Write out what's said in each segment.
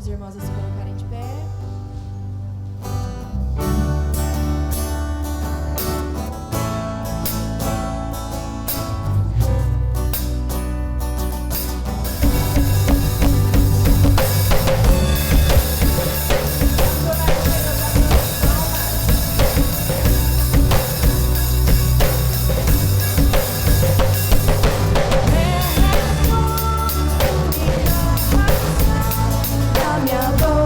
os irmãos a se colocarem de pé. minha boca.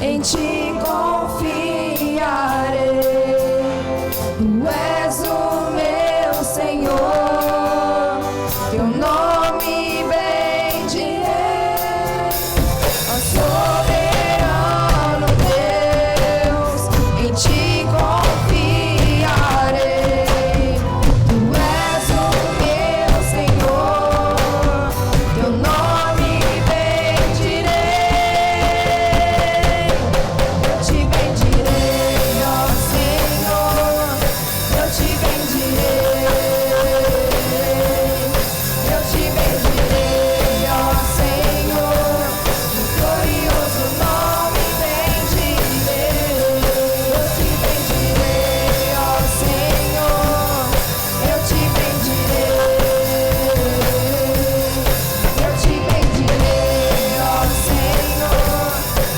em ti confiarei. Tu és o meu Senhor, teu nome bendirei. Ó soberano Deus, em ti confiarei. Tu és o meu Senhor, teu nome bendirei. Eu te bendirei, ó Senhor, eu te bendirei. Eu te bendirei, ó Senhor, no glorioso nome bendirei. Eu te bendirei, ó Senhor, eu te bendirei. Eu te bendirei, ó Senhor,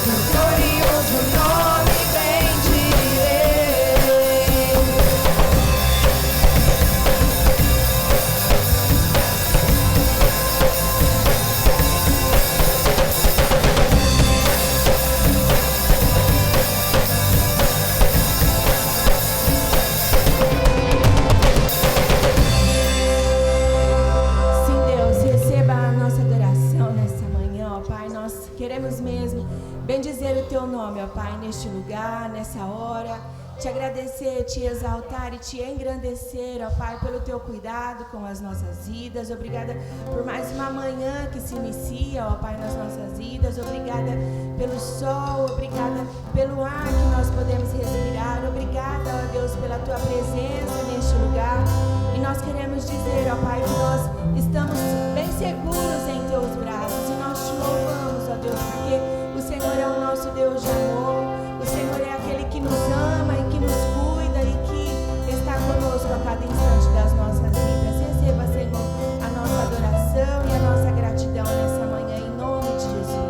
no glorioso nome bendirei. Sim, Deus, receba a nossa adoração nessa manhã, ó Pai. Nós queremos mesmo bendizer o Teu nome, ó Pai, neste lugar, nessa hora. Te agradecer, te exaltar e te engrandecer, ó Pai, pelo Teu cuidado com as nossas vidas. Obrigada por mais uma manhã que se inicia, ó Pai, nas nossas vidas. Obrigada pelo sol, obrigada pelo ar que nós podemos respirar. Obrigada, ó Deus, pela Tua presença neste lugar. E nós queremos dizer, ó Pai, que nós estamos bem seguros em Teus braços. E nós te louvamos, ó Deus, porque o Senhor é o nosso Deus de amor. O Senhor é aquele que nos ama e que nos cuida e que está conosco a cada instante das nossas vidas. Receba, Senhor, a nossa adoração e a nossa gratidão nessa manhã, em nome de Jesus.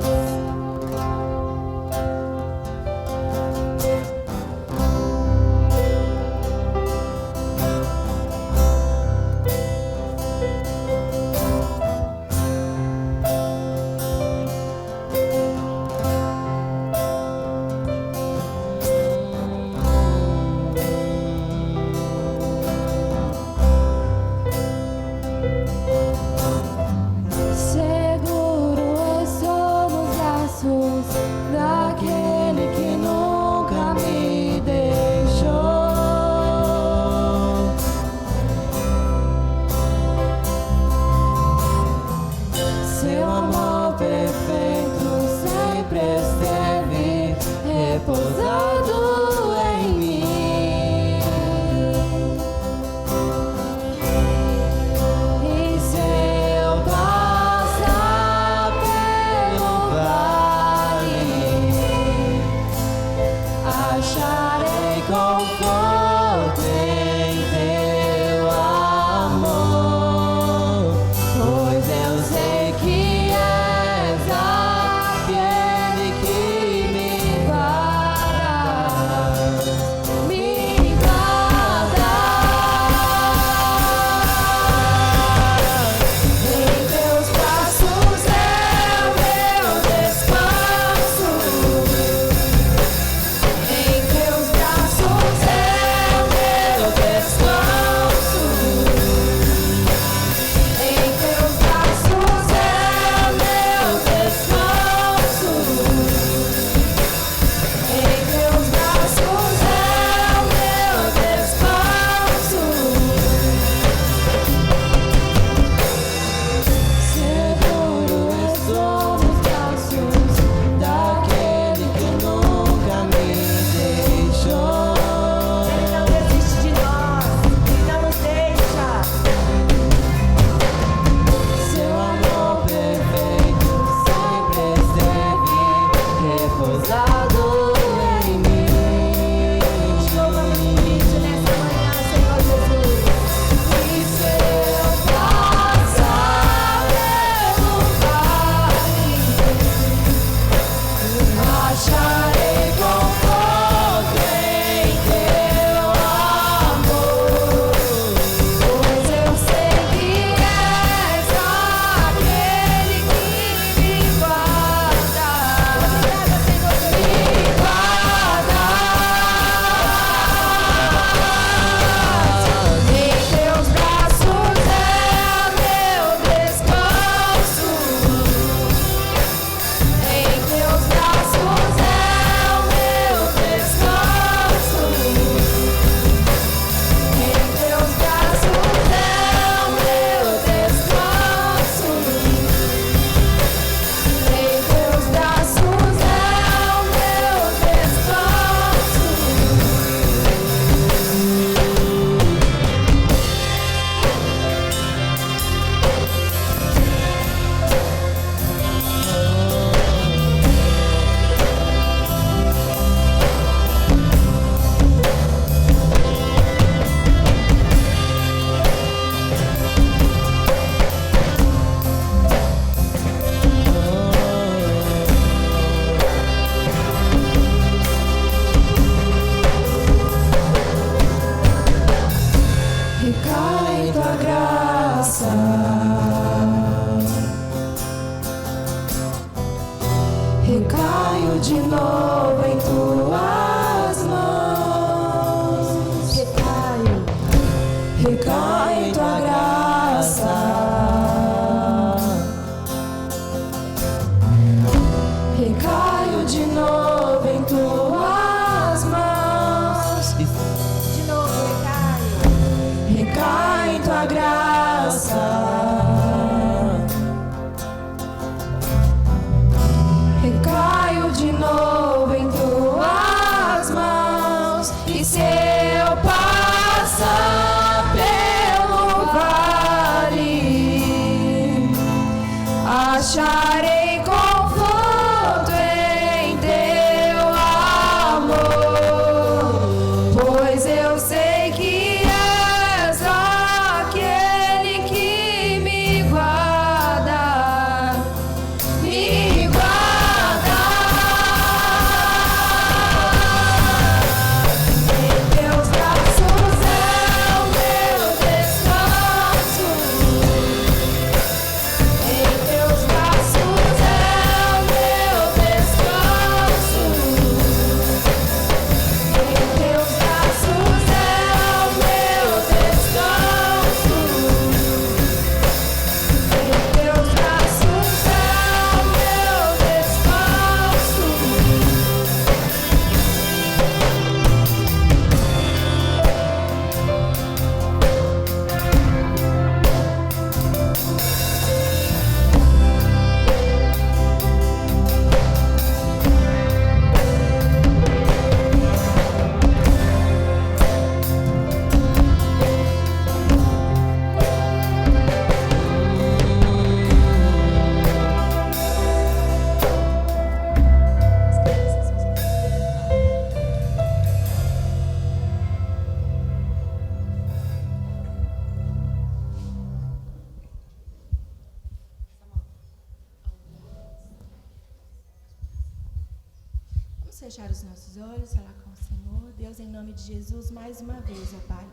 fechar os nossos olhos, falar com o Senhor. Deus, em nome de Jesus, mais uma vez, ó Pai,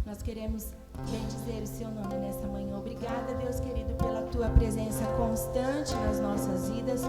nós queremos bendizer o seu nome nessa manhã. Obrigada, Deus querido, pela tua presença constante nas nossas vidas.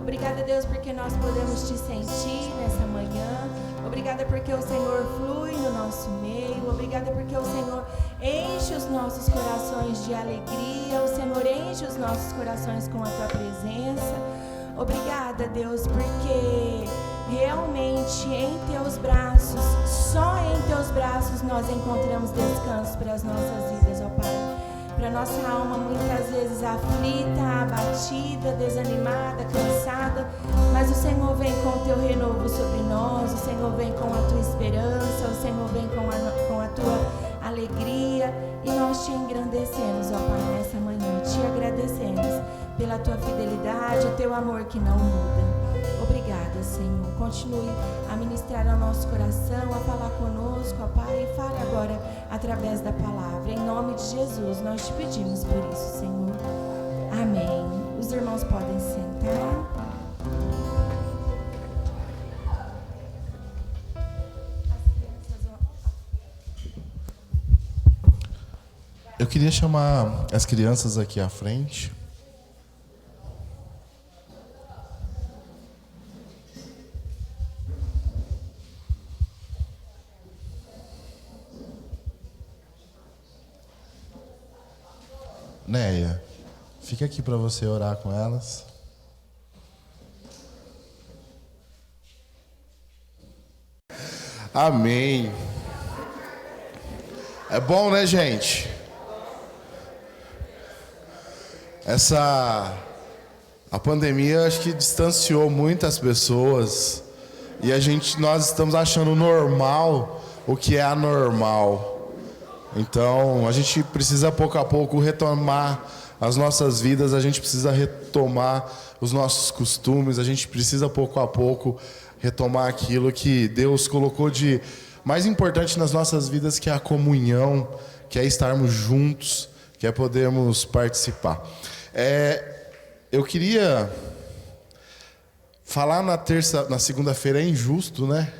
Obrigada, Deus, porque nós podemos te sentir nessa manhã. Obrigada porque o Senhor flui no nosso meio. Obrigada porque o Senhor enche os nossos corações de alegria. O Senhor enche os nossos corações com a tua presença. Obrigada, Deus, porque realmente em teus braços, só em teus braços nós encontramos descanso para as nossas vidas, ó Pai. Para nossa alma muitas vezes aflita, abatida, desanimada, cansada, mas o Senhor vem com o teu renovo sobre nós, o Senhor vem com a tua esperança, o Senhor vem com a tua alegria, e nós te engrandecemos, ó Pai, nessa manhã, te agradecemos pela tua fidelidade, o teu amor que não muda. Obrigada, Senhor. Continue a ministrar ao nosso coração, a falar conosco, ó Pai, e fale agora através da palavra. Em nome de Jesus, nós te pedimos por isso, Senhor. Amém. Os irmãos podem sentar. Eu queria chamar as crianças aqui à frente. Néia, fica aqui para você orar com elas. Amém. É bom, né, gente? A pandemia acho que distanciou muitas pessoas e nós estamos achando normal o que é anormal. Então, a gente precisa pouco a pouco retomar as nossas vidas, a gente precisa retomar os nossos costumes, a gente precisa pouco a pouco retomar aquilo que Deus colocou de mais importante nas nossas vidas, que é a comunhão, que é estarmos juntos, que é podermos participar. Eu queria falar na segunda-feira, é injusto, né?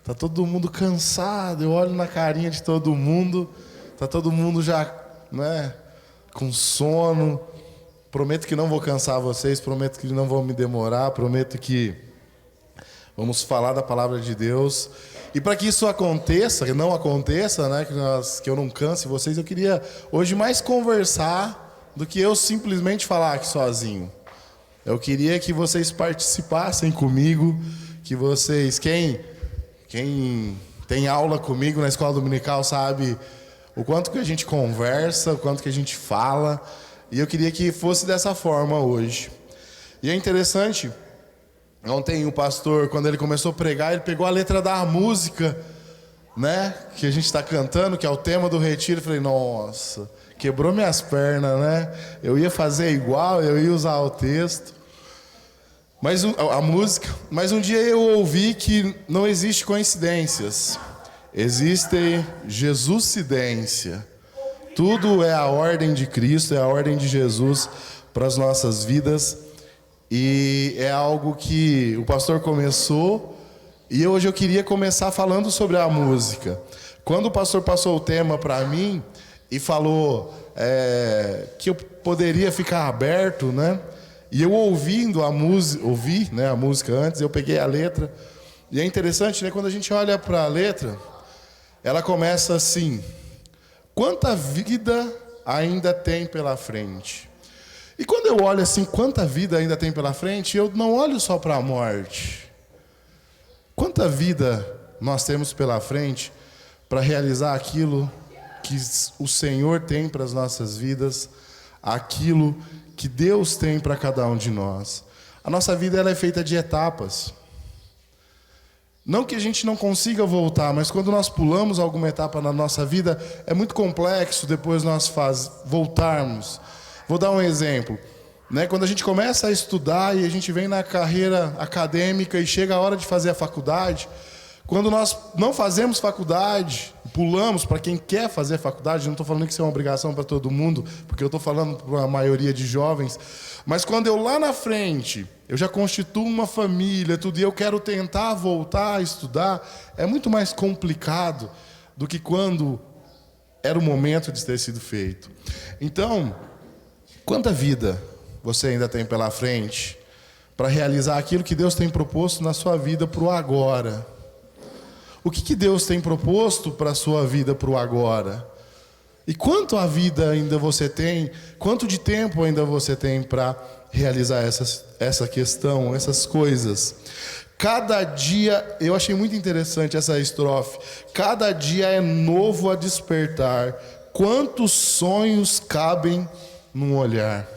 Tá todo mundo cansado, eu olho na carinha de todo mundo, tá todo mundo já, né, com sono. Prometo que não vou cansar vocês, prometo que não vou me demorar, prometo que vamos falar da palavra de Deus. E para que isso aconteça, que não aconteça, né, que eu não canse vocês, eu queria hoje mais conversar do que eu simplesmente falar aqui sozinho. Eu queria que vocês participassem comigo, que vocês, quem tem aula comigo na escola dominical sabe o quanto que a gente conversa, o quanto que a gente fala, e eu queria que fosse dessa forma hoje. E é interessante, ontem o pastor, quando ele começou a pregar, ele pegou a letra da música, né, que a gente está cantando, que é o tema do retiro. Eu falei, nossa, quebrou minhas pernas, né? Eu ia fazer igual, eu ia usar o texto, a música, mas um dia eu ouvi que não existe coincidências, existe Jesuscidência. Tudo é a ordem de Cristo, é a ordem de Jesus para as nossas vidas, e é algo que o pastor começou, e hoje eu queria começar falando sobre a música. Quando o pastor passou o tema para mim e falou que eu poderia ficar aberto, né? E eu ouvindo a música, né, a música antes, eu peguei a letra, e é interessante, né, quando a gente olha para a letra, ela começa assim: quanta vida ainda tem pela frente. E quando eu olho assim, quanta vida ainda tem pela frente, eu não olho só para a morte. Quanta vida nós temos pela frente para realizar aquilo que o Senhor tem para as nossas vidas, aquilo que Deus tem para cada um de nós. A nossa vida ela é feita de etapas. Não que a gente não consiga voltar, mas quando nós pulamos alguma etapa na nossa vida, é muito complexo depois nós voltarmos. Vou dar um exemplo, né? Quando a gente começa a estudar e a gente vem na carreira acadêmica e chega a hora de fazer a faculdade, Quando nós não fazemos faculdade, pulamos para quem quer fazer faculdade, não estou falando que isso é uma obrigação para todo mundo, porque eu estou falando para a maioria de jovens, mas quando eu lá na frente, eu já constituo uma família, tudo, e eu quero tentar voltar a estudar, é muito mais complicado do que quando era o momento de ter sido feito. Então, quanta vida você ainda tem pela frente para realizar aquilo que Deus tem proposto na sua vida para o agora? O que Deus tem proposto para a sua vida para o agora? E quanto a vida ainda você tem, quanto de tempo ainda você tem para realizar essa questão, essas coisas? Cada dia, eu achei muito interessante essa estrofe, cada dia é novo a despertar, quantos sonhos cabem num olhar.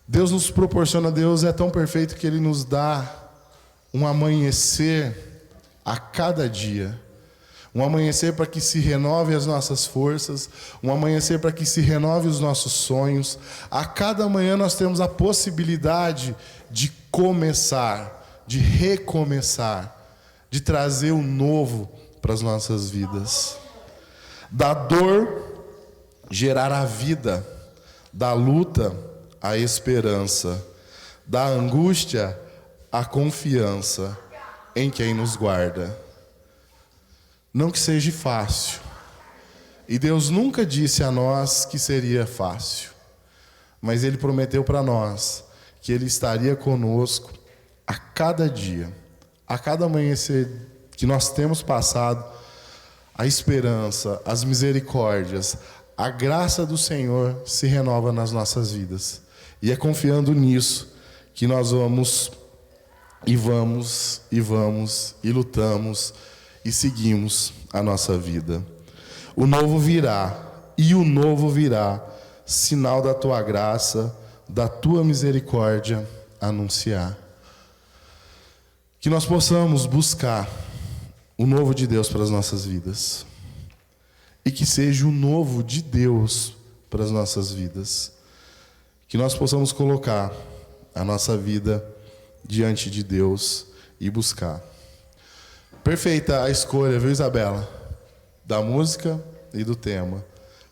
Deus nos proporciona, Deus é tão perfeito que Ele nos dá um amanhecer a cada dia. Um amanhecer para que se renove as nossas forças, um amanhecer para que se renove os nossos sonhos. A cada manhã nós temos a possibilidade de começar, de recomeçar, de trazer o novo para as nossas vidas. Da dor gerar a vida, da luta a esperança, da angústia a confiança em quem nos guarda. Não que seja fácil. E Deus nunca disse a nós que seria fácil. Mas Ele prometeu para nós que Ele estaria conosco a cada dia, a cada amanhecer que nós temos passado, a esperança, as misericórdias, a graça do Senhor se renova nas nossas vidas. E é confiando nisso que nós vamos e lutamos e seguimos a nossa vida. O novo virá, e o novo virá, sinal da tua graça, da tua misericórdia anunciar. Que nós possamos buscar o novo de Deus para as nossas vidas. E que seja o novo de Deus para as nossas vidas. Que nós possamos colocar a nossa vida diante de Deus e buscar. Perfeita a escolha, viu, Isabela? Da música e do tema.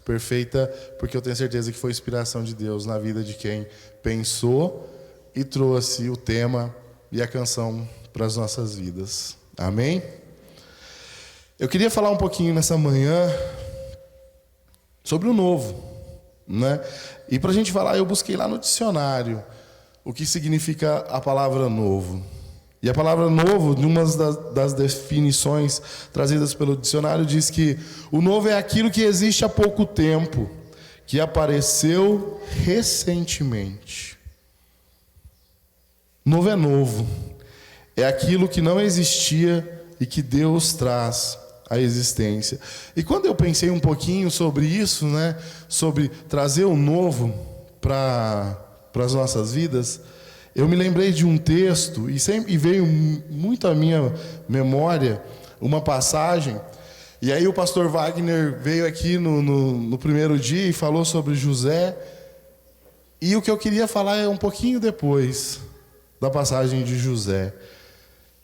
Perfeita, porque eu tenho certeza que foi inspiração de Deus na vida de quem pensou e trouxe o tema e a canção para as nossas vidas. Amém? Eu queria falar um pouquinho nessa manhã sobre o novo, né? E para a gente falar, eu busquei lá no dicionário o que significa a palavra novo. E a palavra novo, numa das definições trazidas pelo dicionário, diz que o novo é aquilo que existe há pouco tempo, que apareceu recentemente. Novo é novo. É aquilo que não existia e que Deus traz à existência. E quando eu pensei um pouquinho sobre isso, né, sobre trazer o novo para as nossas vidas, eu me lembrei de um texto, e veio muito à minha memória uma passagem, e aí o pastor Wagner veio aqui no primeiro dia e falou sobre José, e o que eu queria falar é um pouquinho depois da passagem de José,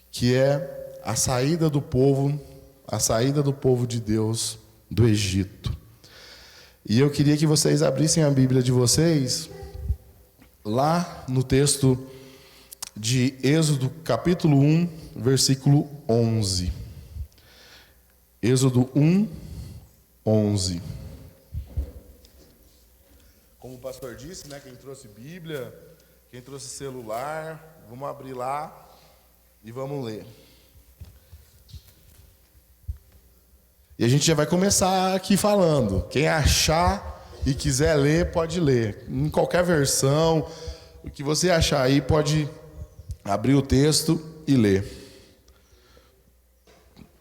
que é a saída do povo de Deus do Egito. E eu queria que vocês abrissem a Bíblia de vocês lá no texto de Êxodo, capítulo 1, versículo 11. Êxodo 1, 11. Como o pastor disse, né, quem trouxe Bíblia, quem trouxe celular, vamos abrir lá e vamos ler. E a gente já vai começar aqui falando. Quem achar e quiser ler, pode ler. Em qualquer versão, o que você achar aí, pode abrir o texto e ler.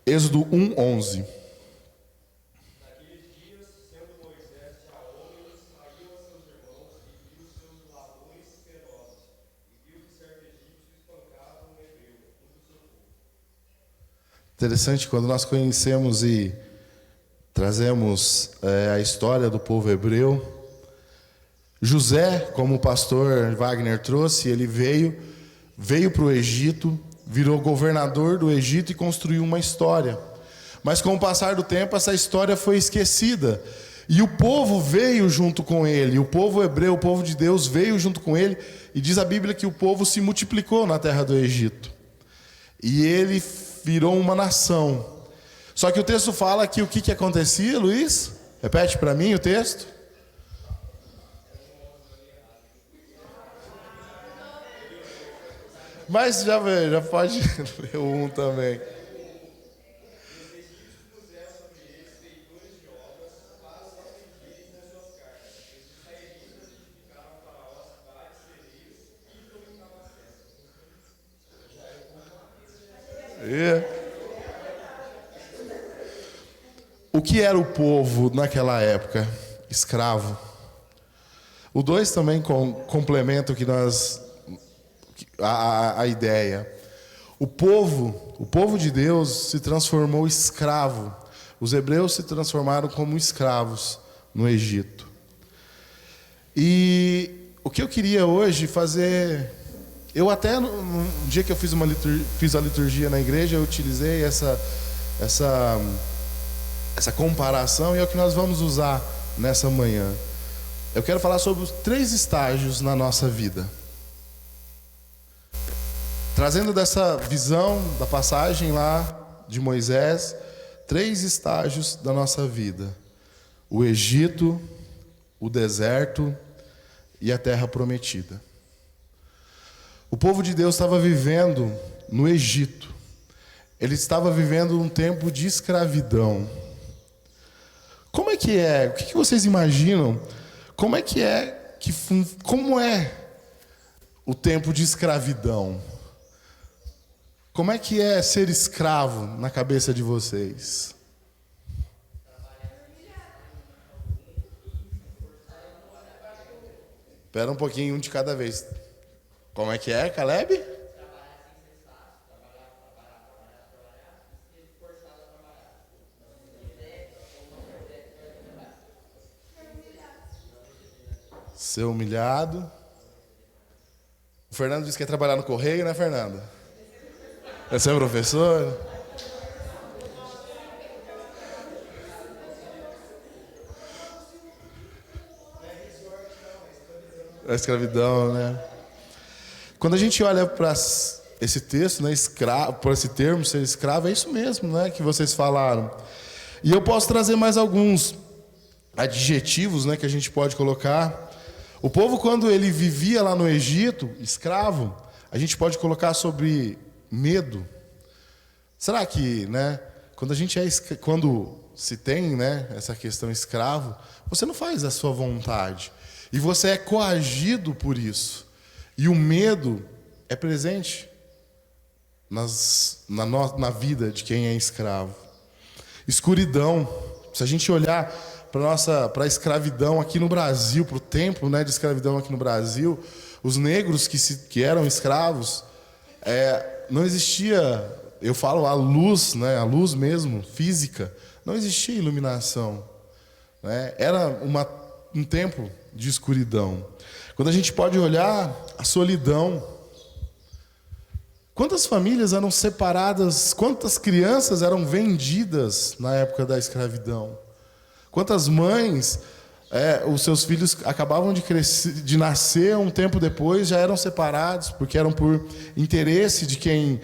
Êxodo 1, 11. Naqueles dias, sendo Moisés já homem, saiu a seus irmãos e viu seus ladrões ferozes, e viu que certo egípcio espancava um hebreu, do seu povo. Interessante, quando nós conhecemos e trazemos a história do povo hebreu, José, como o pastor Wagner trouxe, ele veio para o Egito virou governador do Egito e construiu uma história. Mas com o passar do tempo, essa história foi esquecida. E o povo veio junto com ele. O povo hebreu, o povo de Deus veio junto com ele. E diz a Bíblia que o povo se multiplicou na terra do Egito. E ele virou uma nação. Só que o texto fala que o que acontecia, Luiz? Repete para mim o texto. Mas já pode ler um também. O que era o povo naquela época? Escravo. O 2 também complementa o que nós... A ideia. O povo de Deus se transformou escravo. Os hebreus se transformaram como escravos no Egito. E o que eu queria hoje fazer... Eu até, no dia que eu fiz a liturgia na igreja, eu utilizei essa comparação, e é o que nós vamos usar nessa manhã. Eu quero falar sobre os 3 estágios na nossa vida. Trazendo dessa visão da passagem lá de Moisés, 3 estágios da nossa vida: o Egito, o deserto e a terra prometida. O povo de Deus estava vivendo no Egito. Ele estava vivendo um tempo de escravidão. Como é que é? O que vocês imaginam? Como é o tempo de escravidão? Como é que é ser escravo na cabeça de vocês? Espera um pouquinho, um de cada vez. Como é que é, Caleb? Ser humilhado. O Fernando disse que quer trabalhar no correio, né, Fernando? Você é professor? A escravidão, né? Quando a gente olha para esse texto, né, por esse termo, ser escravo, é isso mesmo, né, que vocês falaram. E eu posso trazer mais alguns adjetivos, né, que a gente pode colocar. O povo, quando ele vivia lá no Egito, escravo, a gente pode colocar sobre medo. Será que, né, quando se tem, né, essa questão escravo, você não faz a sua vontade e você é coagido por isso. E o medo é presente na vida de quem é escravo. Escuridão. Se a gente olhar para a escravidão aqui no Brasil, para o tempo, né, de escravidão aqui no Brasil, os negros que eram escravos, não existia, eu falo a luz, né, a luz mesmo, física, não existia iluminação, né, era um tempo de escuridão. Quando a gente pode olhar a solidão, quantas famílias eram separadas, quantas crianças eram vendidas na época da escravidão? Quantas mães, os seus filhos acabavam de nascer, um tempo depois já eram separados, porque eram por interesse de quem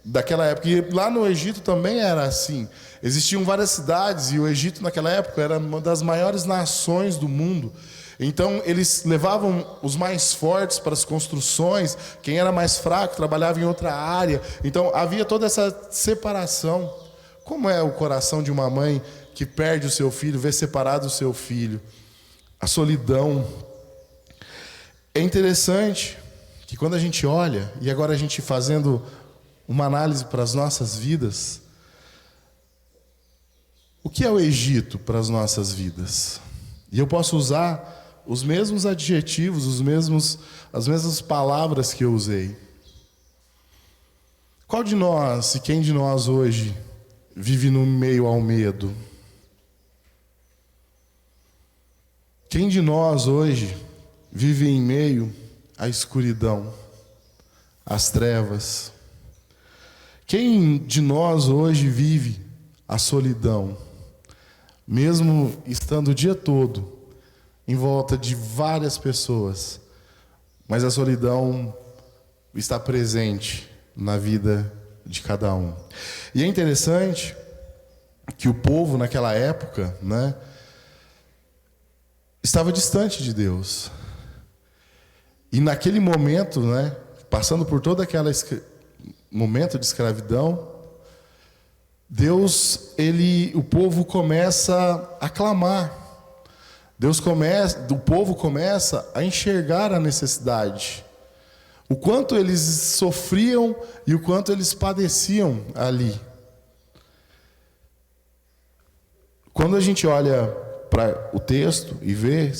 daquela época. E lá no Egito também era assim. Existiam várias cidades e o Egito naquela época era uma das maiores nações do mundo. Então eles levavam os mais fortes para as construções, quem era mais fraco trabalhava em outra área. Então havia toda essa separação. Como é o coração de uma mãe que perde o seu filho, vê separado o seu filho? A solidão. É interessante que quando a gente olha, e agora a gente fazendo uma análise para as nossas vidas, o que é o Egito para as nossas vidas? E eu posso usar os mesmos adjetivos, as mesmas palavras que eu usei. Qual de nós e quem de nós hoje vive no meio ao medo? Quem de nós hoje vive em meio à escuridão, às trevas? Quem de nós hoje vive a solidão, mesmo estando o dia todo em volta de várias pessoas, mas a solidão está presente na vida de cada um. E é interessante que o povo naquela época, né, estava distante de Deus. E naquele momento, né, passando por todo aquele momento de escravidão, Deus, o povo começa a clamar. O povo começa a enxergar a necessidade. O quanto eles sofriam e o quanto eles padeciam ali. Quando a gente olha para o texto e vê,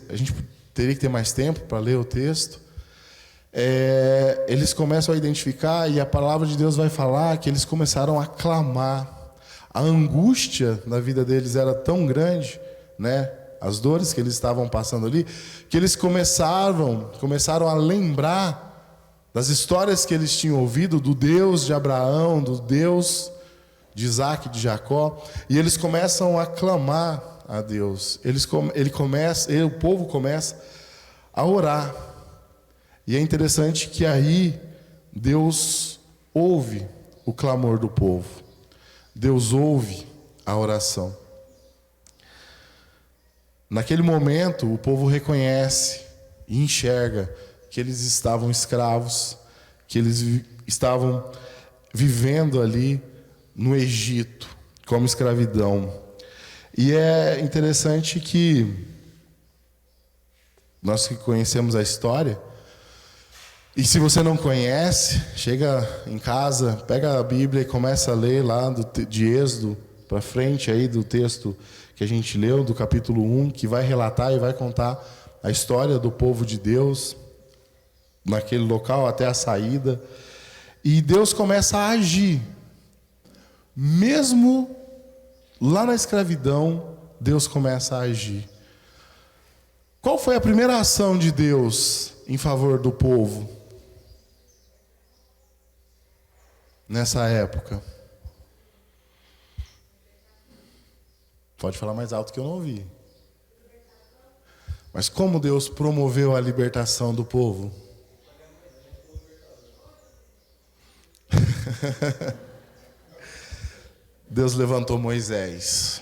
a gente teria que ter mais tempo para ler o texto, eles começam a identificar, e a palavra de Deus vai falar que eles começaram a clamar. A angústia na vida deles era tão grande, né? As dores que eles estavam passando ali, que eles começaram a lembrar das histórias que eles tinham ouvido do Deus de Abraão, do Deus de Isaac, de Jacó, e eles começam a clamar a Deus. O povo começa a orar. E é interessante que aí Deus ouve o clamor do povo. Deus ouve a oração. Naquele momento, o povo reconhece e enxerga que eles estavam escravos, que eles estavam vivendo ali no Egito, como escravidão. E é interessante que nós que conhecemos a história, e se você não conhece, chega em casa, pega a Bíblia e começa a ler lá de Êxodo para frente aí do texto que a gente leu, do capítulo 1, que vai relatar e vai contar a história do povo de Deus naquele local até a saída. E Deus começa a agir. Mesmo lá na escravidão, Deus começa a agir. Qual foi a primeira ação de Deus em favor do povo nessa época? Pode falar mais alto que eu não ouvi. Mas como Deus promoveu a libertação do povo? Deus levantou Moisés.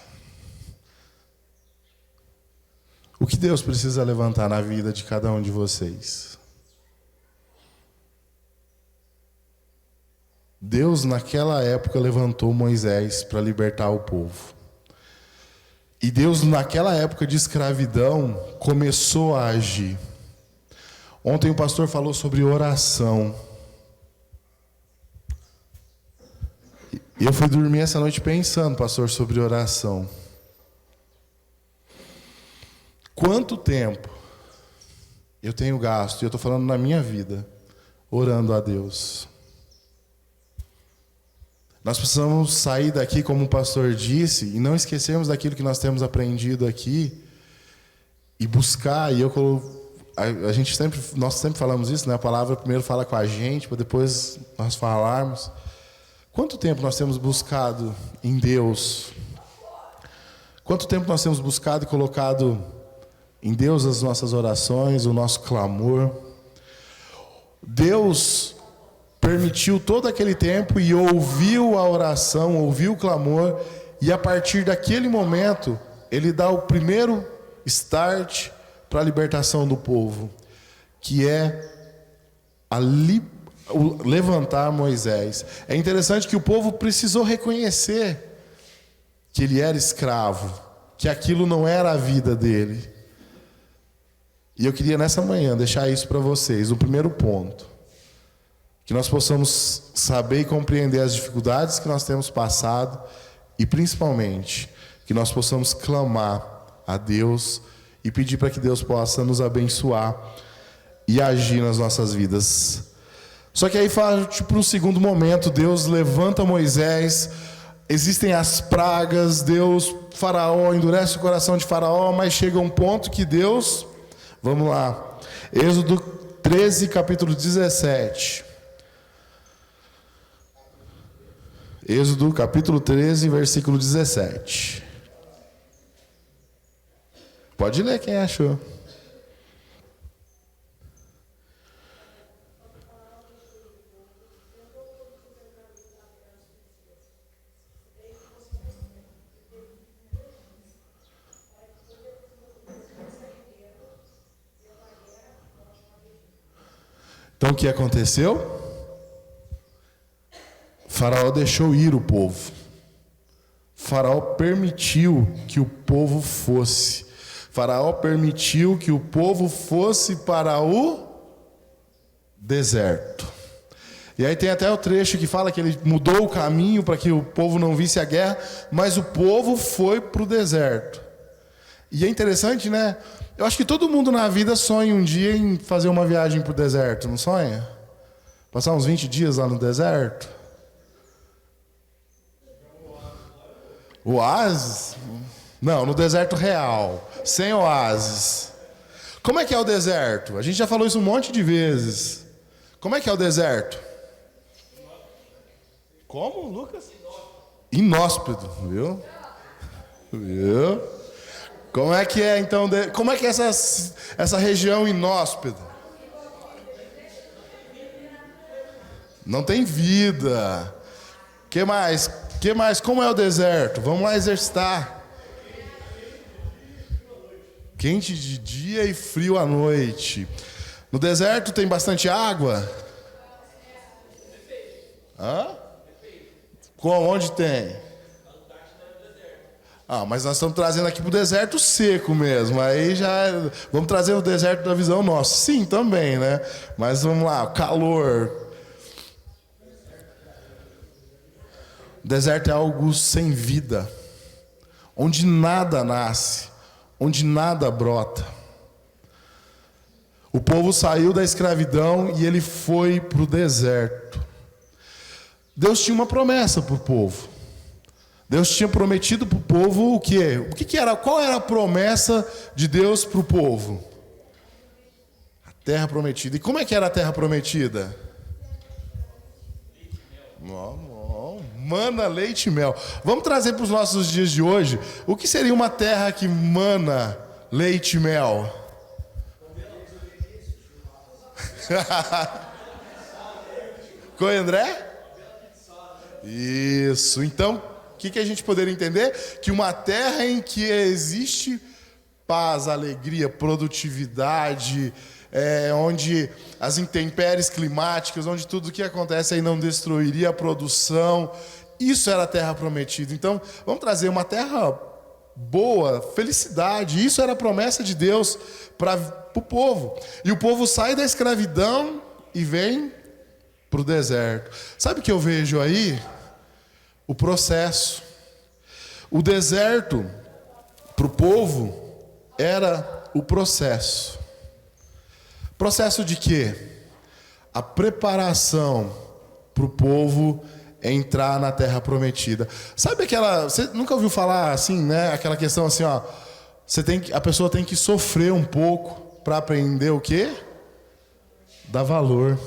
O que Deus precisa levantar na vida de cada um de vocês? Deus naquela época levantou Moisés para libertar o povo. E Deus naquela época de escravidão começou a agir. Ontem o pastor falou sobre oração. E eu fui dormir essa noite pensando, pastor, sobre oração. Quanto tempo eu tenho gasto, e eu estou falando na minha vida, orando a Deus? Nós precisamos sair daqui, como o pastor disse, e não esquecermos daquilo que nós temos aprendido aqui, e buscar, nós sempre falamos isso, né? A palavra primeiro fala com a gente, para depois nós falarmos. Quanto tempo nós temos buscado em Deus? Quanto tempo nós temos buscado e colocado em Deus as nossas orações, o nosso clamor? Deus permitiu todo aquele tempo e ouviu a oração, ouviu o clamor, e a partir daquele momento, Ele dá o primeiro start para a libertação do povo, que é levantar Moisés. É interessante que o povo precisou reconhecer que ele era escravo, que aquilo não era a vida dele. E eu queria nessa manhã deixar isso para vocês, o primeiro ponto. Que nós possamos saber e compreender as dificuldades que nós temos passado e principalmente que nós possamos clamar a Deus e pedir para que Deus possa nos abençoar e agir nas nossas vidas. Só que aí parte para um segundo momento. Deus levanta Moisés, existem as pragas, Faraó endurece o coração de Faraó, mas chega um ponto que Deus, vamos lá, Êxodo 13, capítulo 17. Êxodo capítulo 13, versículo 17. Pode ler quem achou. Então o que aconteceu? Faraó deixou ir o povo. Faraó permitiu que o povo fosse. Faraó permitiu que o povo fosse para o deserto. E aí tem até o trecho que fala que ele mudou o caminho para que o povo não visse a guerra, mas o povo foi para o deserto. E é interessante, né? Eu acho que todo mundo na vida sonha um dia em fazer uma viagem para o deserto, não sonha? Passar uns 20 dias lá no deserto? Oásis? Não, no deserto real, sem oásis. Como é que é o deserto? A gente já falou isso um monte de vezes. Como é que é o deserto? Como, Lucas? Inóspito, viu? Viu? Como é que é, então, como é que é essa região inóspita? Não tem vida. Que mais? Que mais? Como é o deserto? Vamos lá exercitar. Quente de dia e frio à noite. No deserto tem bastante água? Hã? Onde tem? Mas nós estamos trazendo aqui para o deserto seco mesmo. Aí já vamos trazer o deserto da visão nossa. Sim, também, né? Mas vamos lá, calor. O deserto é algo sem vida, onde nada nasce, onde nada brota. O povo saiu da escravidão e ele foi para o deserto. Deus tinha uma promessa para o povo. Deus tinha prometido para o povo o quê? O que era? Qual era a promessa de Deus para o povo? A terra prometida. E como é que era a terra prometida? Mana, leite e mel. Vamos trazer para os nossos dias de hoje. O que seria uma terra que mana leite e mel? Coi, André? Isso. Então, o que a gente poderia entender? Que uma terra em que existe paz, alegria, produtividade, onde as intempéries climáticas, onde tudo o que acontece aí não destruiria a produção. Isso era a terra prometida. Então, vamos trazer uma terra boa, felicidade. Isso era a promessa de Deus para o povo. E o povo sai da escravidão e vem para o deserto. Sabe o que eu vejo aí? O processo. O deserto, para o povo, era o processo. Processo de quê? A preparação para o povo entrar na terra prometida. Sabe aquela... Você nunca ouviu falar assim, né? Aquela questão assim, ó. A pessoa tem que sofrer um pouco para aprender o quê? Dar valor.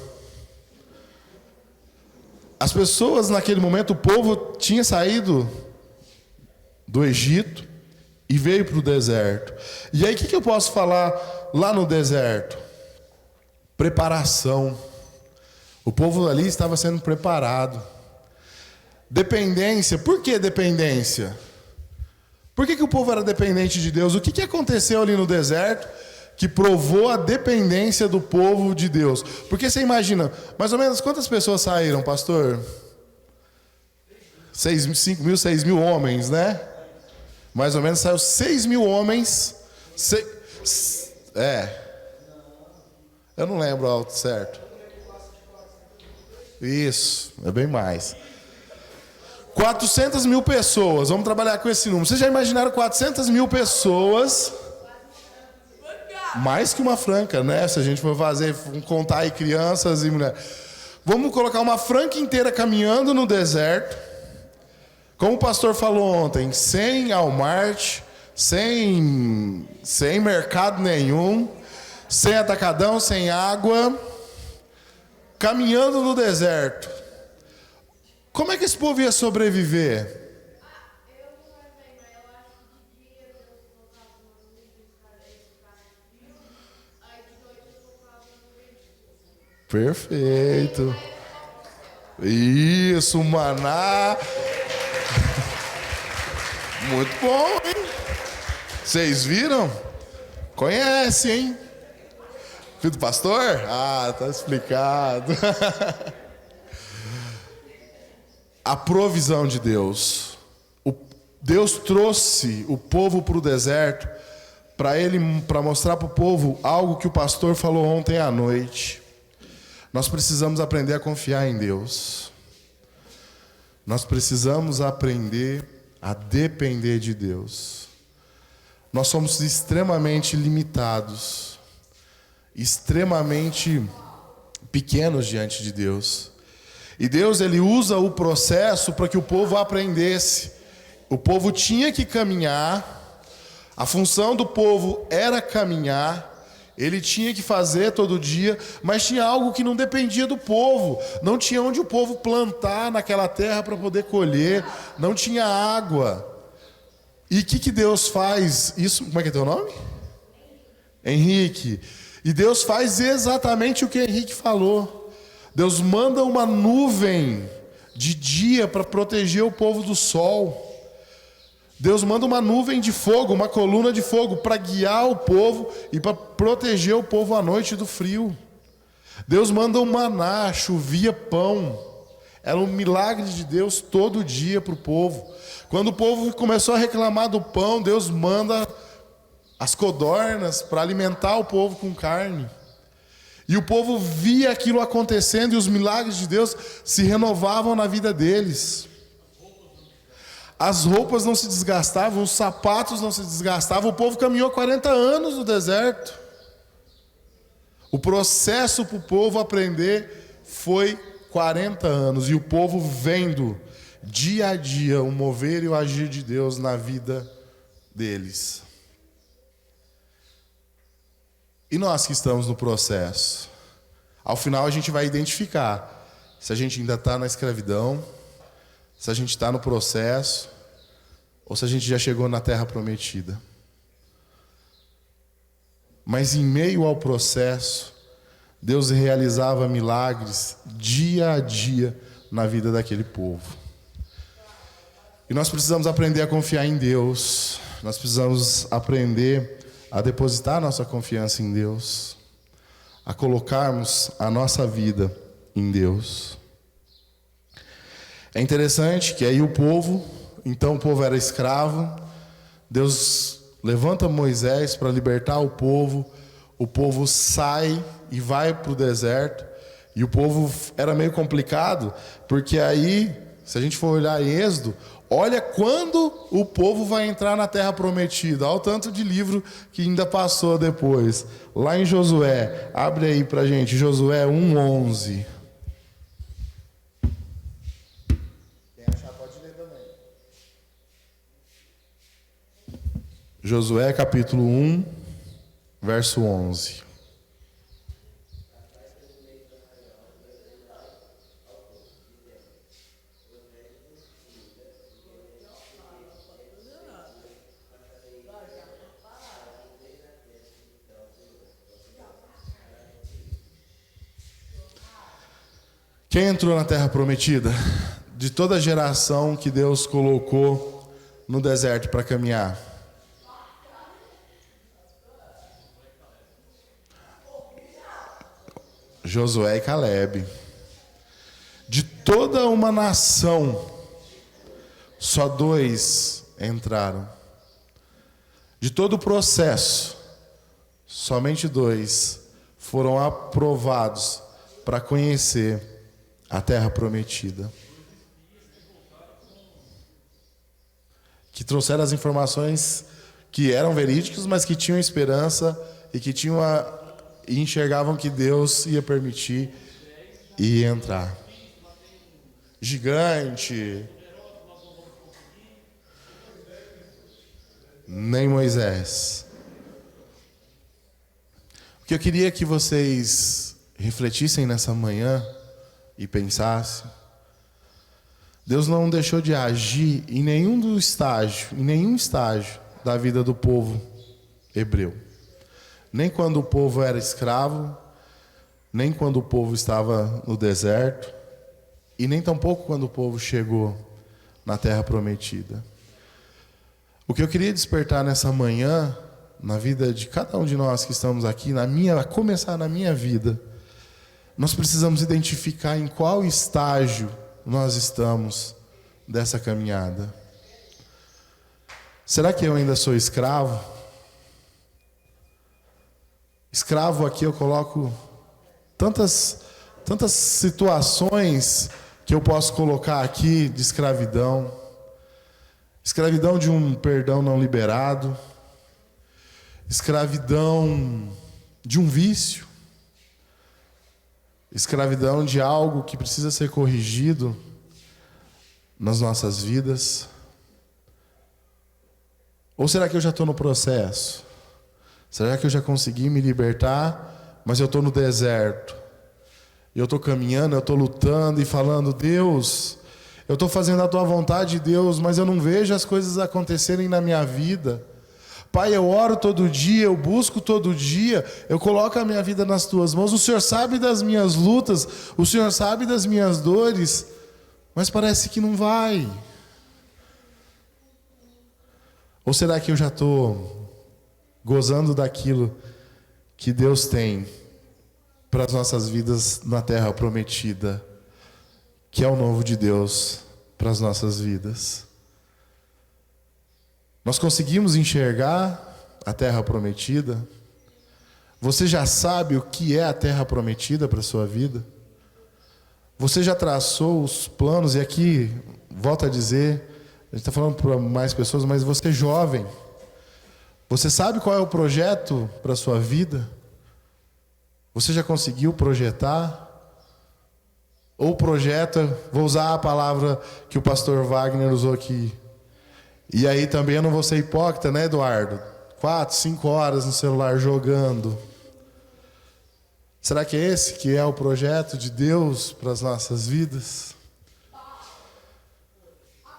As pessoas naquele momento, o povo tinha saído do Egito e veio para o deserto. E aí o que eu posso falar lá no deserto? Preparação. O povo ali estava sendo preparado. Dependência. Por que dependência? Por que o povo era dependente de Deus? O que aconteceu ali no deserto que provou a dependência do povo de Deus? Porque você imagina, mais ou menos quantas pessoas saíram, pastor? 5 mil, 6 mil homens, né? Mais ou menos saiu 6 mil homens. Eu não lembro alto certo. Isso, é bem mais. 400 mil pessoas, vamos trabalhar com esse número. Vocês já imaginaram 400 mil pessoas? Mais que uma franca, né? Se a gente for contar aí crianças e mulheres. Vamos colocar uma franca inteira caminhando no deserto. Como o pastor falou ontem, sem Walmart, sem mercado nenhum, sem atacadão, sem água, caminhando no deserto. Como é que esse povo ia sobreviver? Perfeito. Isso, maná. Muito bom, hein? Vocês viram? Conhece, hein? Filho do pastor? Ah, tá explicado. A provisão de Deus. Deus trouxe o povo para o deserto para mostrar para o povo algo que o pastor falou ontem à noite. Nós precisamos aprender a confiar em Deus. Nós precisamos aprender a depender de Deus. Nós somos extremamente limitados, extremamente pequenos diante de Deus. E Deus, Ele usa o processo para que o povo aprendesse. O povo tinha que caminhar, a função do povo era caminhar, ele tinha que fazer todo dia, mas tinha algo que não dependia do povo. Não tinha onde o povo plantar naquela terra para poder colher, não tinha água. E o que Deus faz? Isso, como é que é teu nome? Henrique. E Deus faz exatamente o que Henrique falou. Deus manda uma nuvem de dia para proteger o povo do sol. Deus manda uma nuvem de fogo, uma coluna de fogo para guiar o povo e para proteger o povo à noite do frio. Deus manda um maná, chovia pão. Era um milagre de Deus todo dia para o povo. Quando o povo começou a reclamar do pão, Deus manda as codornas para alimentar o povo com carne. E o povo via aquilo acontecendo e os milagres de Deus se renovavam na vida deles. As roupas não se desgastavam, os sapatos não se desgastavam. O povo caminhou 40 anos no deserto. O processo para o povo aprender foi 40 anos. E o povo vendo dia a dia o mover e o agir de Deus na vida deles. E nós que estamos no processo? Ao final a gente vai identificar se a gente ainda está na escravidão, se a gente está no processo, ou se a gente já chegou na terra prometida. Mas em meio ao processo, Deus realizava milagres dia a dia na vida daquele povo. E nós precisamos aprender a confiar em Deus. Nós precisamos aprender a depositar nossa confiança em Deus, a colocarmos a nossa vida em Deus. É interessante que aí o povo era escravo. Deus levanta Moisés para libertar o povo sai e vai para o deserto, e o povo era meio complicado, porque aí, se a gente for olhar em Êxodo, olha quando o povo vai entrar na terra prometida, olha o tanto de livro que ainda passou depois. Lá em Josué, abre aí pra gente, Josué 1:11. Quem achar pode ler também. Josué capítulo 1, verso 11. Quem entrou na terra prometida? De toda a geração que Deus colocou no deserto para caminhar. Josué e Calebe. De toda uma nação, só 2 entraram. De todo o processo, somente 2 foram aprovados para conhecer a terra prometida. Que trouxeram as informações que eram verídicas, mas que tinham esperança e que e enxergavam que Deus ia permitir e ia entrar. Gigante. Nem Moisés. O que eu queria que vocês refletissem nessa manhã e pensassem Deus não deixou de agir em nenhum estágio da vida do povo hebreu. Nem quando o povo era escravo, nem quando o povo estava no deserto, e nem tampouco quando o povo chegou na terra prometida. O que eu queria despertar nessa manhã, na vida de cada um de nós que estamos aqui, a começar na minha vida, nós precisamos identificar em qual estágio nós estamos dessa caminhada. Será que eu ainda sou escravo? Escravo aqui eu coloco tantas situações que eu posso colocar aqui de escravidão. Escravidão de um perdão não liberado. Escravidão de um vício. Escravidão de algo que precisa ser corrigido nas nossas vidas. Ou será que eu já estou no processo? Será que eu já consegui me libertar, mas eu estou no deserto? Eu estou caminhando, eu estou lutando e falando, Deus, eu estou fazendo a Tua vontade, Deus, mas eu não vejo as coisas acontecerem na minha vida. Pai, eu oro todo dia, eu busco todo dia, eu coloco a minha vida nas Tuas mãos. O Senhor sabe das minhas lutas, o Senhor sabe das minhas dores, mas parece que não vai. Ou será que eu já estou gozando daquilo que Deus tem para as nossas vidas na terra prometida, que é o novo de Deus para as nossas vidas? Nós conseguimos enxergar a terra prometida? Você já sabe o que é a terra prometida para a sua vida? Você já traçou os planos? E aqui, volto a dizer, a gente está falando para mais pessoas, mas você é jovem. Você sabe qual é o projeto para a sua vida? Você já conseguiu projetar? Ou projeta, vou usar a palavra que o pastor Wagner usou aqui. E aí também eu não vou ser hipócrita, né, Eduardo? 4, 5 horas no celular jogando. Será que é esse que é o projeto de Deus para as nossas vidas?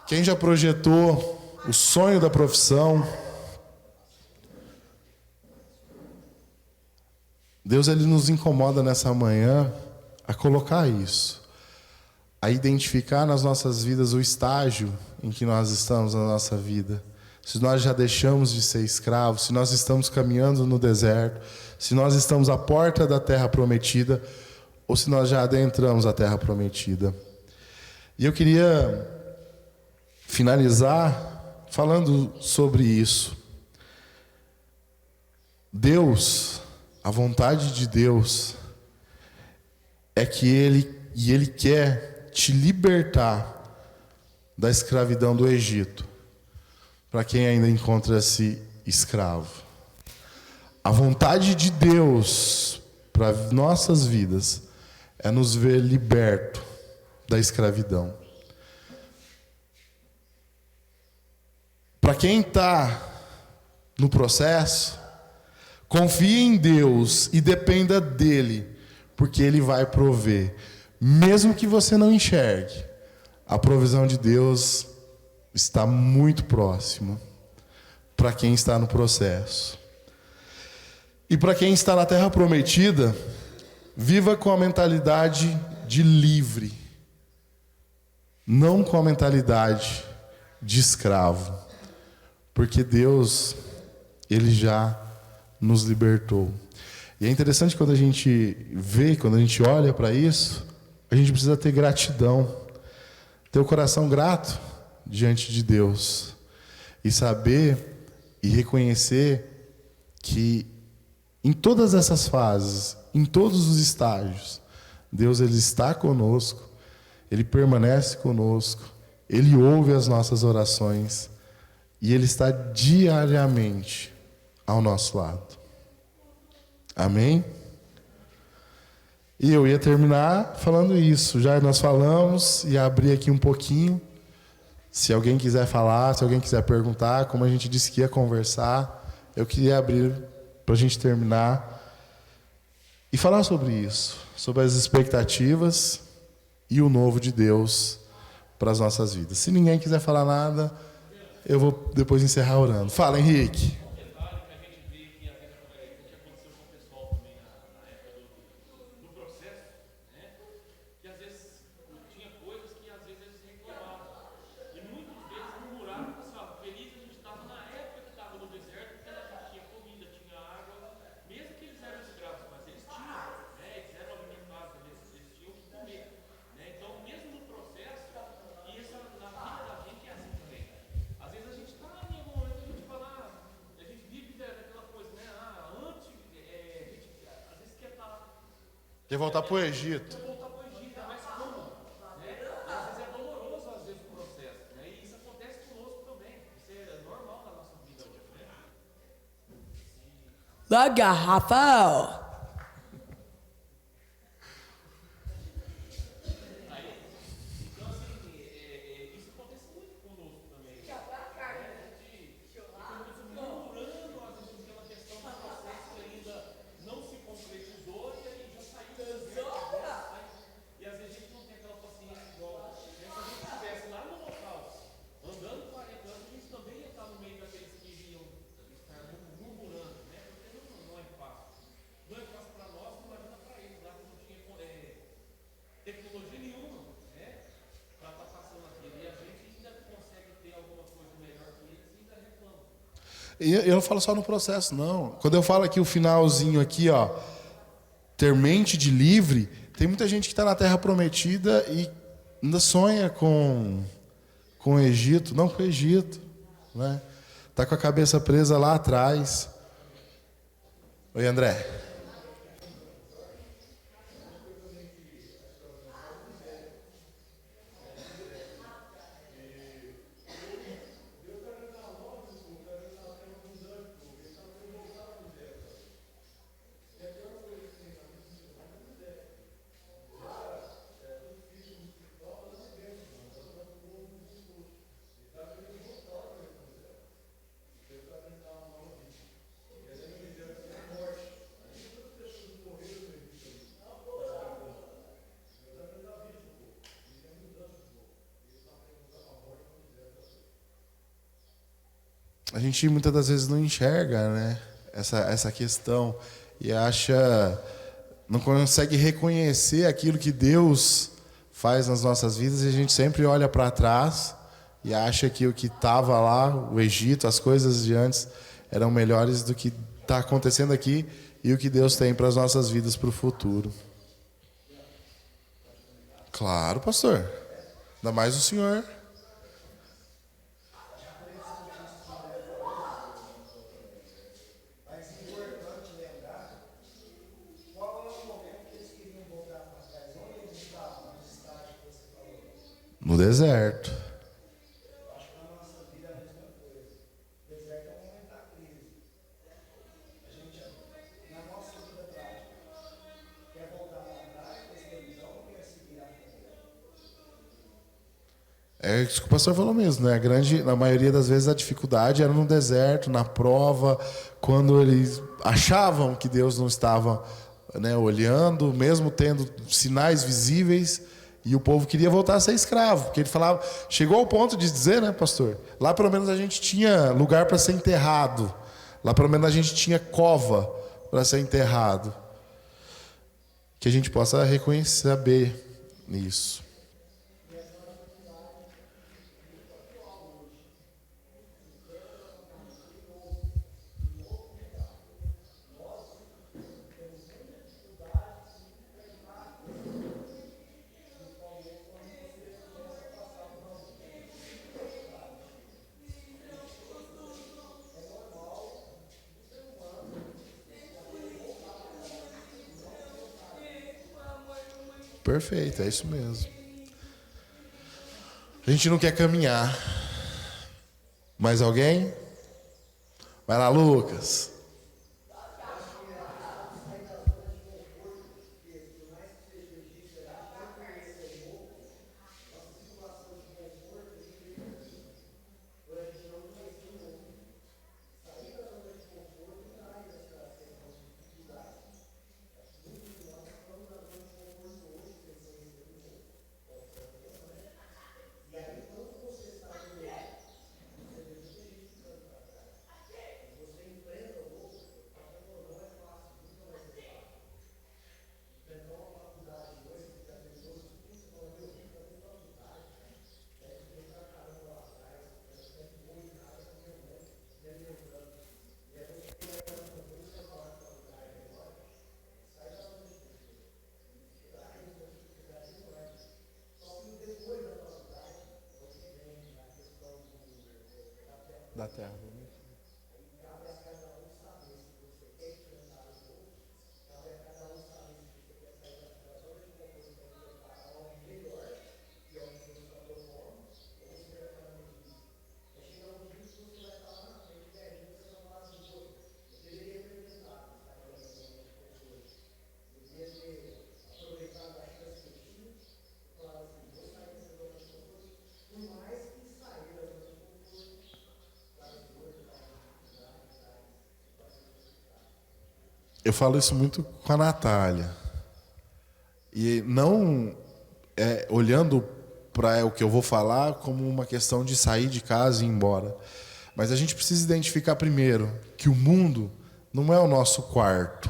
Quem já projetou o sonho da profissão? Deus, Ele nos incomoda nessa manhã a colocar isso, a identificar nas nossas vidas o estágio em que nós estamos na nossa vida. Se nós já deixamos de ser escravos, se nós estamos caminhando no deserto, se nós estamos à porta da terra prometida, ou se nós já adentramos a terra prometida. E eu queria finalizar falando sobre isso. Deus, a vontade de Deus é que Ele quer te libertar da escravidão do Egito, para quem ainda encontra-se escravo. A vontade de Deus para nossas vidas é nos ver liberto da escravidão. Para quem está no processo, confie em Deus e dependa dEle, porque Ele vai prover. Mesmo que você não enxergue, a provisão de Deus está muito próxima para quem está no processo. E para quem está na terra prometida, viva com a mentalidade de livre, não com a mentalidade de escravo, porque Deus, Ele já nos libertou. E é interessante quando a gente vê, quando a gente olha para isso, a gente precisa ter gratidão, ter o coração grato diante de Deus e saber e reconhecer que em todas essas fases, em todos os estágios, Deus, Ele está conosco, Ele permanece conosco, Ele ouve as nossas orações e Ele está diariamente ao nosso lado. Amém? E eu ia terminar falando isso. Já nós falamos e abrir aqui um pouquinho. Se alguém quiser falar, se alguém quiser perguntar, como a gente disse que ia conversar, eu queria abrir para a gente terminar e falar sobre isso, sobre as expectativas e o novo de Deus para as nossas vidas. Se ninguém quiser falar nada, eu vou depois encerrar orando. Fala, Henrique. Quer voltar para o Egito. Logo, Rafael. E eu não falo só no processo, não. Quando eu falo aqui o finalzinho aqui, ó, ter mente de livre, tem muita gente que está na Terra Prometida e ainda sonha com o Egito, não com o Egito, né? Tá com a cabeça presa lá atrás. Oi, André. A gente muitas das vezes não enxerga, né, essa questão e não consegue reconhecer aquilo que Deus faz nas nossas vidas, e a gente sempre olha para trás e acha que o que estava lá, o Egito, as coisas de antes, eram melhores do que está acontecendo aqui e o que Deus tem para as nossas vidas para o futuro. Claro, pastor. Ainda mais o senhor. No deserto. Eu acho que na nossa vida é a mesma coisa. O deserto é um momento da crise. A gente, na nossa vida prática, quer voltar para trás, para a televisão, ou quer seguir a frente? É isso que o pastor falou mesmo, né? Na maioria das vezes a dificuldade era no deserto, na prova, quando eles achavam que Deus não estava, né, olhando, mesmo tendo sinais visíveis. E o povo queria voltar a ser escravo, porque ele falava, chegou ao ponto de dizer, né, pastor? Lá pelo menos a gente tinha lugar para ser enterrado. Lá pelo menos a gente tinha cova para ser enterrado. Que a gente possa reconhecer, saber isso. Perfeito, é isso mesmo. A gente não quer caminhar. Mais alguém? Vai lá, Lucas. E da terra. Eu falo isso muito com a Natália. E não olhando para o que eu vou falar como uma questão de sair de casa e ir embora. Mas a gente precisa identificar primeiro que o mundo não é o nosso quarto.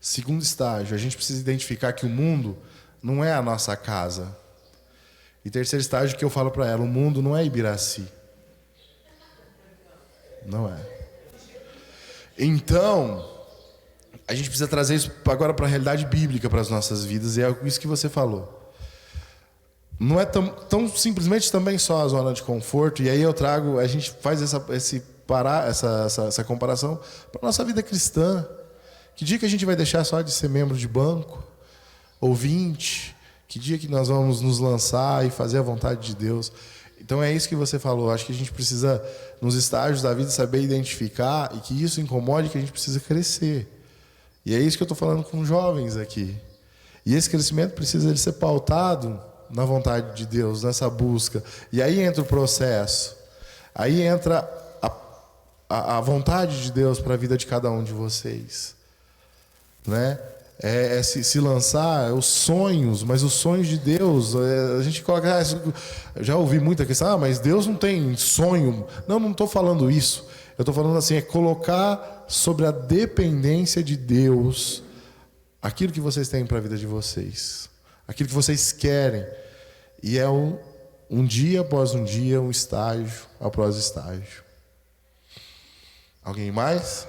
Segundo estágio, a gente precisa identificar que o mundo não é a nossa casa. E terceiro estágio que eu falo para ela, o mundo não é Ibiraci. Não é. Então, a gente precisa trazer isso agora para a realidade bíblica, para as nossas vidas, e é isso que você falou. Não é tão simplesmente também só a zona de conforto, e aí a gente faz essa comparação para a nossa vida cristã. Que dia que a gente vai deixar só de ser membro de banco? Ouvinte? Que dia que nós vamos nos lançar e fazer a vontade de Deus? Então é isso que você falou. Acho que a gente precisa, nos estágios da vida, saber identificar e que isso incomode, que a gente precisa crescer. E é isso que eu estou falando com jovens aqui. E esse crescimento precisa de ser pautado na vontade de Deus, nessa busca. E aí entra o processo. Aí entra a vontade de Deus para a vida de cada um de vocês. Né? Se lançar, os sonhos, mas os sonhos de Deus, a gente coloca, já ouvi muita questão, mas Deus não tem sonho. Não estou falando isso. Eu estou falando assim, colocar sobre a dependência de Deus aquilo que vocês têm para a vida de vocês, aquilo que vocês querem. E é um dia após um dia, um estágio após estágio. Alguém mais?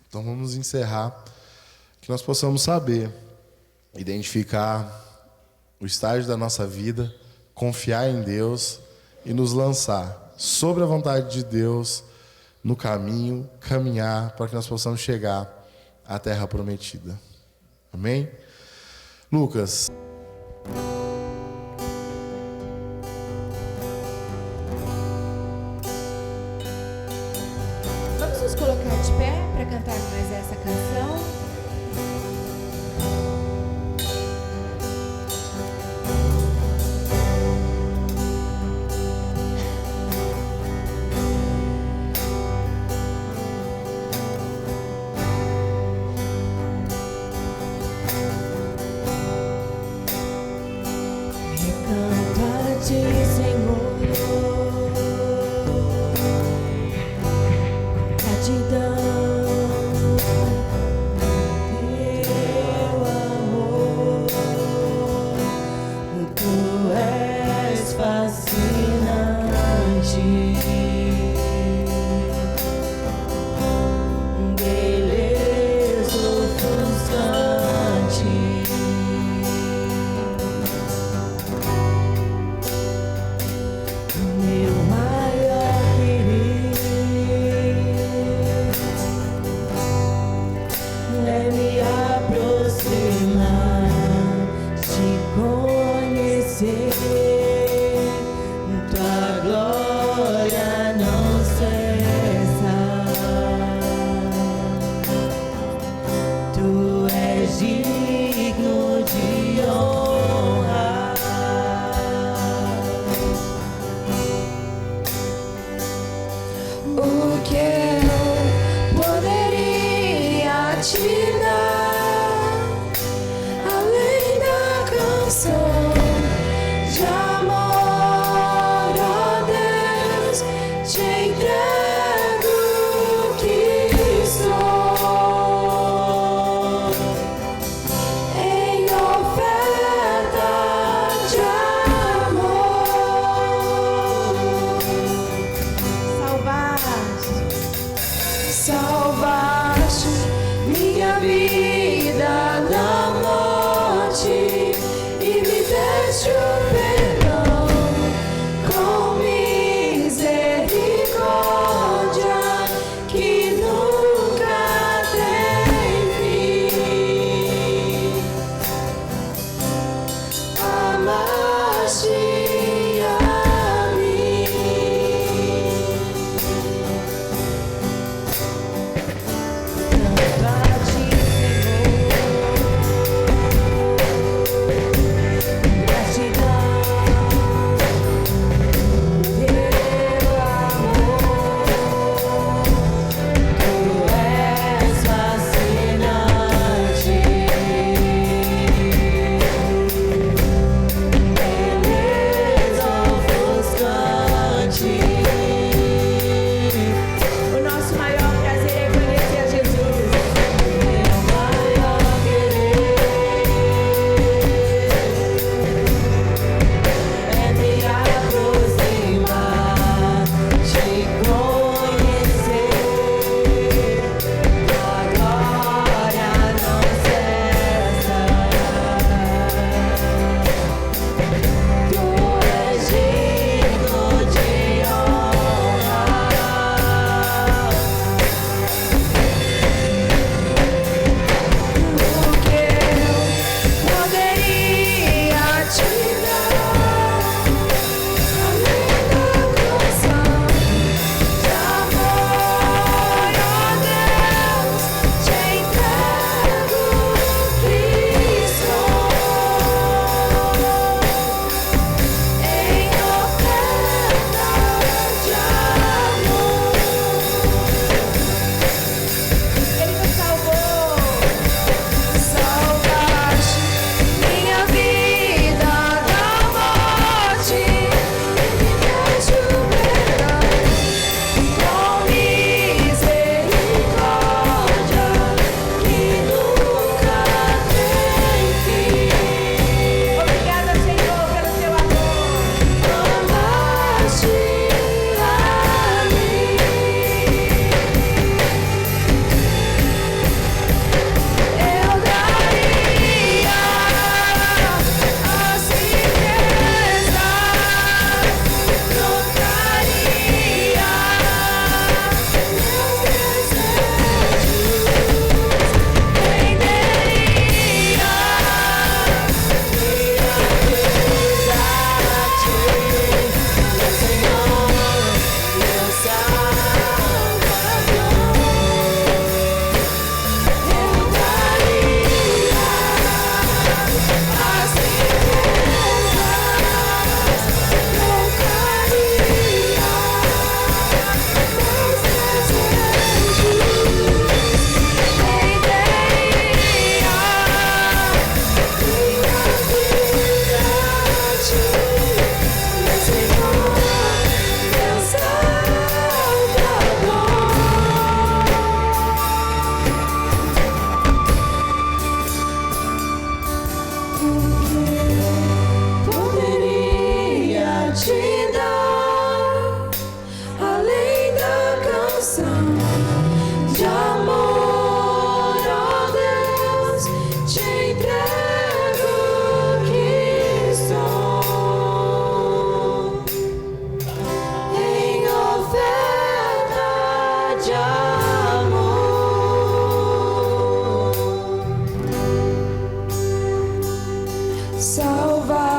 Então vamos encerrar, que nós possamos saber, identificar o estágio da nossa vida, confiar em Deus e nos lançar sobre a vontade de Deus no caminho, caminhar para que nós possamos chegar à terra prometida. Amém? Lucas. Vamos nos colocar de pé para cantar mais essa canção. Vida da morte e me Salva